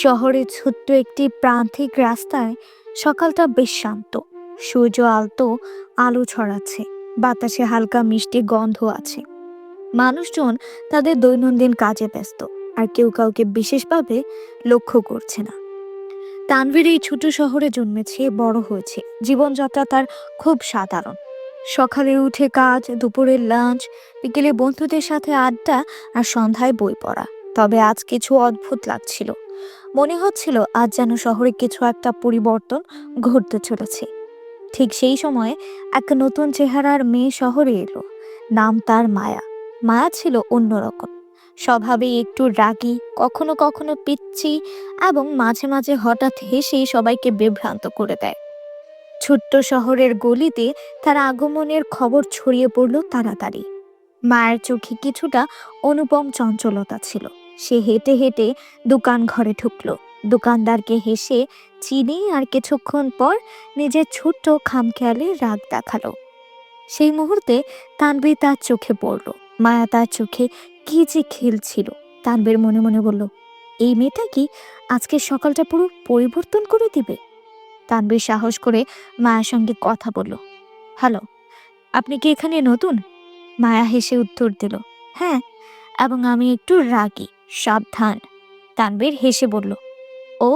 শহরের ছোট্ট একটি প্রান্তিক রাস্তায় সকালটা বেশ শান্ত। সূর্য আলতো আলো ছড়াচ্ছে, বাতাসে হালকা মিষ্টি গন্ধ আছে। মানুষজন তাদের দৈনন্দিন কাজে ব্যস্ত, আর কেউ কাউকে বিশেষভাবে লক্ষ্য করছে না। তানভীর এই ছোট শহরে জন্মেছে, বড় হয়েছে, জীবনযাত্রা তার খুব সাধারণ। সকালে উঠে কাজ, দুপুরের লাঞ্চ, বিকেলে বন্ধুদের সাথে আড্ডা, আর সন্ধ্যায় বই পড়া। তবে আজ কিছু অদ্ভুত লাগছিল। মনে হচ্ছিল আজ যেন শহরে কিছু একটা পরিবর্তন ঘটতে চলেছে। ঠিক সেই সময়ে এক নতুন চেহারার মেয়ে শহরে এলো। নাম তার মায়া। মায়া ছিল অন্যরকম, স্বভাবে একটু রাগী, কখনো কখনো পিচ্ছি, এবং মাঝে মাঝে হঠাৎ হেসে সবাইকে বিভ্রান্ত করে দেয়। ছোট্ট শহরের গলিতে তার আগমনের খবর ছড়িয়ে পড়ল তাড়াতাড়ি। মায়ের চোখে কিছুটা অনুপম চঞ্চলতা ছিল। সে হেঁটে হেঁটে দোকান ঘরে ঢুকলো, দোকানদারকে হেসে চিনি, আর কিছুক্ষণ পর নিজের ছোট্ট খামখেয়ালি রাগ দেখালো। সেই মুহূর্তে তানভীর তার চোখে পড়ল। মায়া তার চোখে কি যে খেলছিল। তানভীর মনে মনে বলল, এই মেয়েটা কি আজকের সকালটা পুরো পরিবর্তন করে দিবে। তানভীর সাহস করে মায়ের সঙ্গে কথা বলল, হ্যালো, আপনি কি এখানে নতুন? মায়া হেসে উত্তর দিল, হ্যাঁ, এবং আমি একটু রাগী, সাবধান। তানভীর হেসে বলল, ও,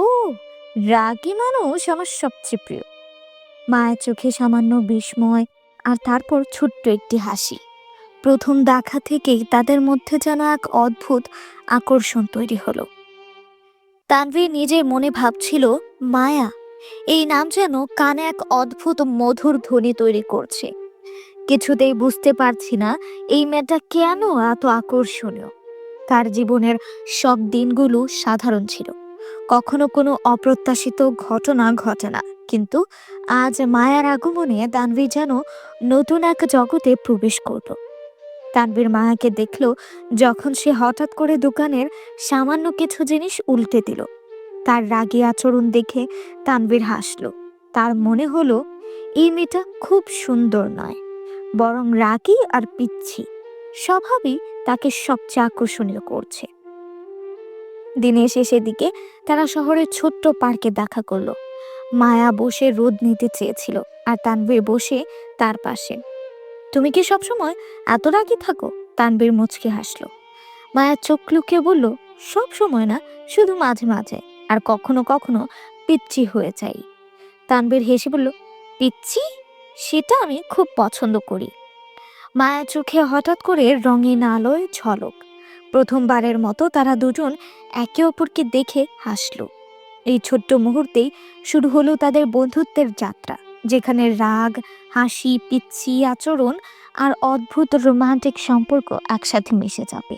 রাগী মানুষ আমার সবচেয়ে প্রিয়। মায়ের চোখে সামান্য বিস্ময়, আর তারপর ছোট্ট একটি হাসি। প্রথম দেখা থেকেই তাদের মধ্যে যেন এক অদ্ভুত আকর্ষণ তৈরি হলো। তানভীর নিজের মনে ভাবছিল, মায়া এই নাম যেন কানে এক অদ্ভুত মধুর ধ্বনি তৈরি করছে। কিছুতেই বুঝতে পারছি না এই মেয়েটা কেন এত আকর্ষণীয়। তার জীবনের সব দিনগুলো সাধারণ ছিল, কখনো কোনো অপ্রত্যাশিত ঘটনা ঘটে না। কিন্তু আজ মায়ার আগমনে তানভীর যেন নতুন এক জগতে প্রবেশ করল। তানভীর মায়াকে দেখলো যখন সে হঠাৎ করে দোকানের সামান্য কিছু জিনিস উল্টে দিল। তার রাগী আচরণ দেখে তানভীর হাসলো। তার মনে হলো এই মেয়েটা খুব সুন্দর নয়, বরং রাগী আর পিচ্ছি স্বভাবই তাকে সবচেয়ে আকর্ষণীয় করছে। দিনের শেষের দিকে তারা শহরের ছোট্ট পার্কে দেখা করলো। মায়া বসে রোদ নিতে চেয়েছিল, আর তানভীর বসে তার পাশে। তুমি কি সবসময় এত রাগী থাকো? তানভীর মুচকি হাসলো। মায়া চোখ লুকিয়ে বলল, সব সময় না, শুধু মাঝে মাঝে, আর কখনো কখনো পিচ্ছি হয়ে যাই। তানভীর হেসে বলল, পিচ্ছি? সেটা আমি খুব পছন্দ করি। মায়া চোখে হঠাৎ করে রঙিন আলোয় ঝলক। প্রথমবারের মতো তারা দুজন একে অপরকে দেখে হাসল। এই ছোট্ট মুহূর্তেই শুরু হলো তাদের বন্ধুত্বের যাত্রা, যেখানে রাগ, হাসি, পিচ্ছি আচরণ আর অদ্ভুত রোমান্টিক সম্পর্ক একসাথে মিশে যাবে।